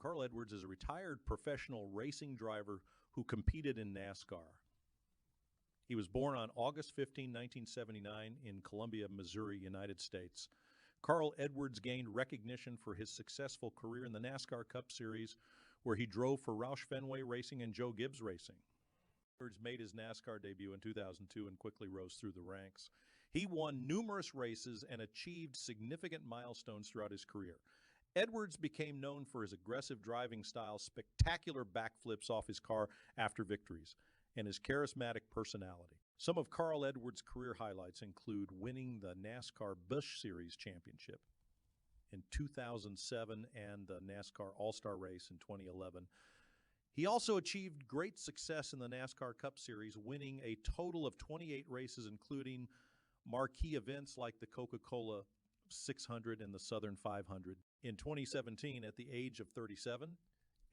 Carl Edwards is a retired professional racing driver who competed in NASCAR. He was born on August 15, 1979 in Columbia, Missouri, United States. Carl Edwards gained recognition for his successful career in the NASCAR Cup Series, where he drove for Roush Fenway Racing and Joe Gibbs Racing. Edwards made his NASCAR debut in 2002 and quickly rose through the ranks. He won numerous races and achieved significant milestones throughout his career. Edwards became known for his aggressive driving style, spectacular backflips off his car after victories, and his charismatic personality. Some of Carl Edwards' career highlights include winning the NASCAR Busch Series Championship in 2007 and the NASCAR All-Star Race in 2011. He also achieved great success in the NASCAR Cup Series, winning a total of 28 races, including marquee events like the Coca-Cola 600 and the Southern 500. In 2017, at the age of 37,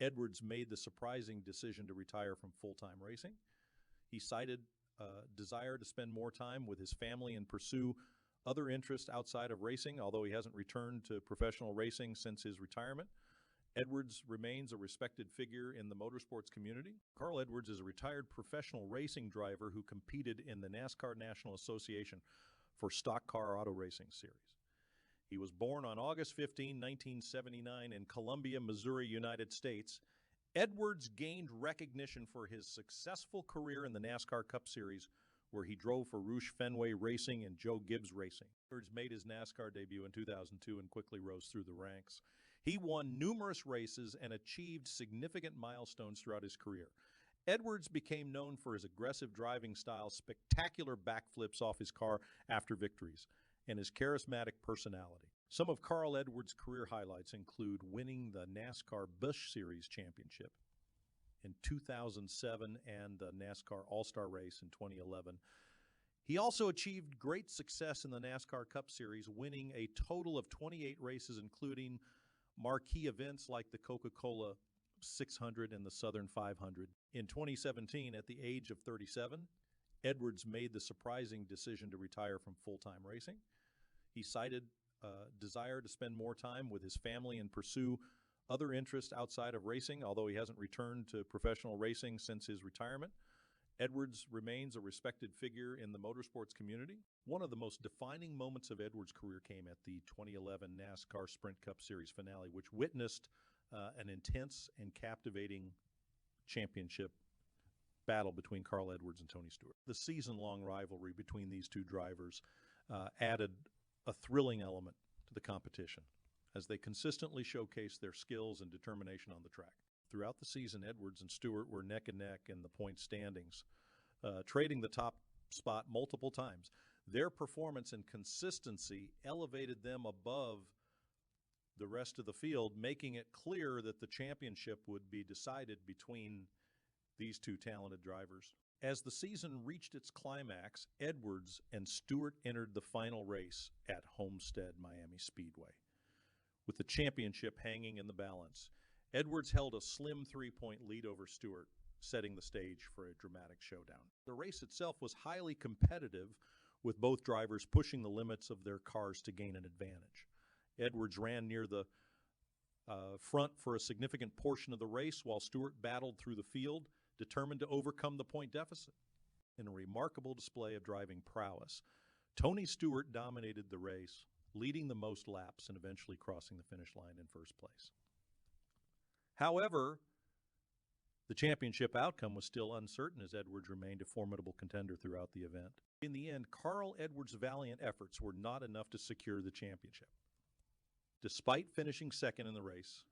Edwards made the surprising decision to retire from full-time racing. He cited a desire to spend more time with his family and pursue other interests outside of racing, although he hasn't returned to professional racing since his retirement. Edwards remains a respected figure in the motorsports community. Carl Edwards is a retired professional racing driver who competed in the NASCAR National Association for Stock Car Auto Racing Series. He was born on August 15, 1979 in Columbia, Missouri, United States. Edwards gained recognition for his successful career in the NASCAR Cup Series, where he drove for Roush Fenway Racing and Joe Gibbs Racing. Edwards made his NASCAR debut in 2002 and quickly rose through the ranks. He won numerous races and achieved significant milestones throughout his career. Edwards became known for his aggressive driving style, spectacular backflips off his car after victories, and his charismatic personality. Some of Carl Edwards' career highlights include winning the NASCAR Busch Series Championship in 2007 and the NASCAR All-Star Race in 2011. He also achieved great success in the NASCAR Cup Series, winning a total of 28 races, including marquee events like the Coca-Cola 600 and the Southern 500. In 2017, at the age of 37, Edwards made the surprising decision to retire from full-time racing. He cited a desire to spend more time with his family and pursue other interests outside of racing, although he hasn't returned to professional racing since his retirement. Edwards remains a respected figure in the motorsports community. One of the most defining moments of Edwards' career came at the 2011 NASCAR Sprint Cup Series finale, which witnessed an intense and captivating championship battle between Carl Edwards and Tony Stewart. The season-long rivalry between these two drivers added a thrilling element to the competition as they consistently showcased their skills and determination on the track. Throughout the season, Edwards and Stewart were neck and neck in the point standings, trading the top spot multiple times. Their performance and consistency elevated them above the rest of the field, making it clear that the championship would be decided between these two talented drivers. As the season reached its climax, Edwards and Stewart entered the final race at Homestead Miami Speedway. With the championship hanging in the balance, Edwards held a slim 3-point lead over Stewart, setting the stage for a dramatic showdown. The race itself was highly competitive, with both drivers pushing the limits of their cars to gain an advantage. Edwards ran near the front for a significant portion of the race, while Stewart battled through the field, determined to overcome the point deficit. In a remarkable display of driving prowess, Tony Stewart dominated the race, leading the most laps and eventually crossing the finish line in first place. However, the championship outcome was still uncertain as Edwards remained a formidable contender throughout the event. In the end, Carl Edwards' valiant efforts were not enough to secure the championship. Despite finishing second in the race,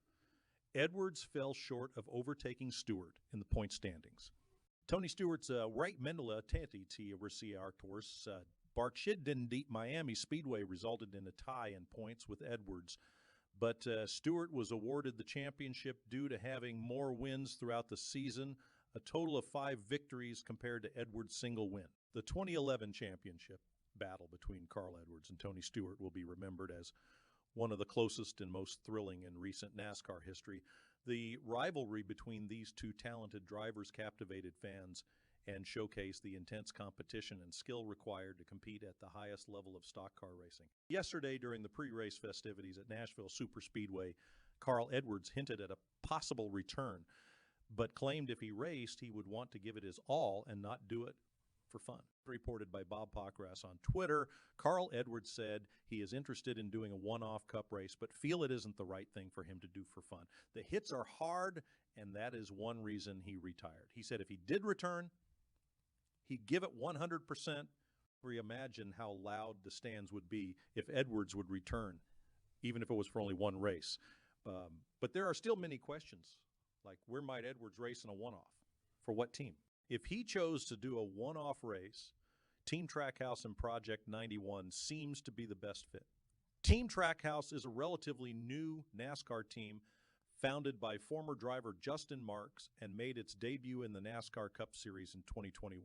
Edwards fell short of overtaking Stewart in the point standings. Tony Stewart's right Mendela Tanti T Arctors Barchidden Deep Miami Speedway resulted in a tie in points with Edwards, but Stewart was awarded the championship due to having more wins throughout the season, a total of 5 victories compared to Edwards' single win. The 2011 championship battle between Carl Edwards and Tony Stewart will be remembered as one of the closest and most thrilling in recent NASCAR history. The rivalry between these two talented drivers captivated fans and showcased the intense competition and skill required to compete at the highest level of stock car racing. Yesterday, during the pre-race festivities at Nashville Superspeedway, Carl Edwards hinted at a possible return, but claimed if he raced, he would want to give it his all and not do it for fun. Reported by Bob Pockras on Twitter, Carl Edwards said he is interested in doing a one-off Cup race, but feel it isn't the right thing for him to do for fun. The hits are hard, and that is one reason he retired. He said if he did return, he'd give it 100%. Imagine how loud the stands would be if Edwards would return, even if it was for only one race. But there are still many questions, like where might Edwards race in a one-off? For what team? If he chose to do a one-off race, Team Trackhouse and Project 91 seems to be the best fit. Team Trackhouse is a relatively new NASCAR team founded by former driver Justin Marks and made its debut in the NASCAR Cup Series in 2021.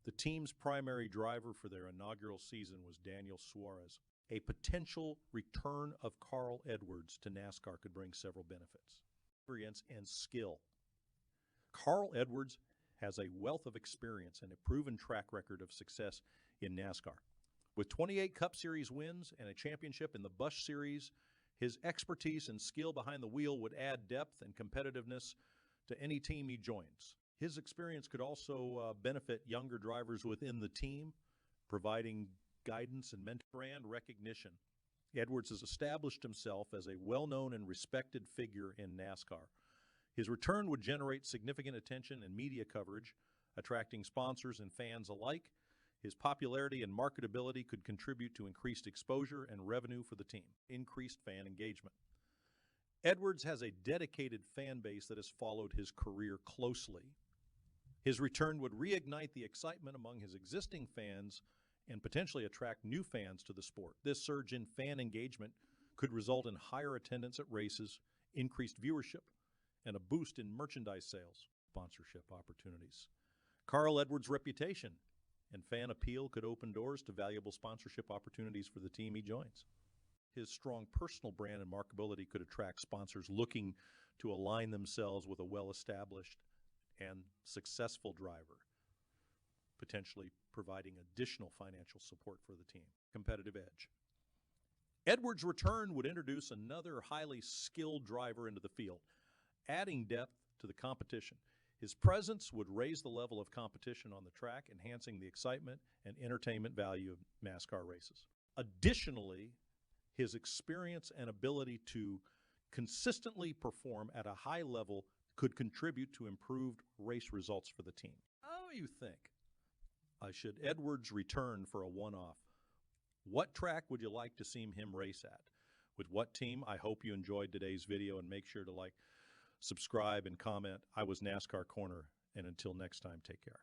The team's primary driver for their inaugural season was Daniel Suarez. A potential return of Carl Edwards to NASCAR could bring several benefits. Experience and skill. Carl Edwards has a wealth of experience and a proven track record of success in NASCAR. With 28 Cup Series wins and a championship in the Busch Series, his expertise and skill behind the wheel would add depth and competitiveness to any team he joins. His experience could also benefit younger drivers within the team, providing guidance and brand recognition. Edwards has established himself as a well-known and respected figure in NASCAR. His return would generate significant attention and media coverage, attracting sponsors and fans alike. His popularity and marketability could contribute to increased exposure and revenue for the team, increased fan engagement. Edwards has a dedicated fan base that has followed his career closely. His return would reignite the excitement among his existing fans and potentially attract new fans to the sport. This surge in fan engagement could result in higher attendance at races, increased viewership, and a boost in merchandise sales, sponsorship opportunities. Carl Edwards' reputation and fan appeal could open doors to valuable sponsorship opportunities for the team he joins. His strong personal brand and marketability could attract sponsors looking to align themselves with a well-established and successful driver, potentially providing additional financial support for the team. Competitive edge. Edwards' return would introduce another highly skilled driver into the field, adding depth to the competition. His presence would raise the level of competition on the track, enhancing the excitement and entertainment value of NASCAR races. Additionally, his experience and ability to consistently perform at a high level could contribute to improved race results for the team. How do you think? Should Edwards return for a one-off? What track would you like to see him race at? With what team? I hope you enjoyed today's video, and make sure to like, subscribe, and comment. I was NASCAR Corner, and until next time, take care.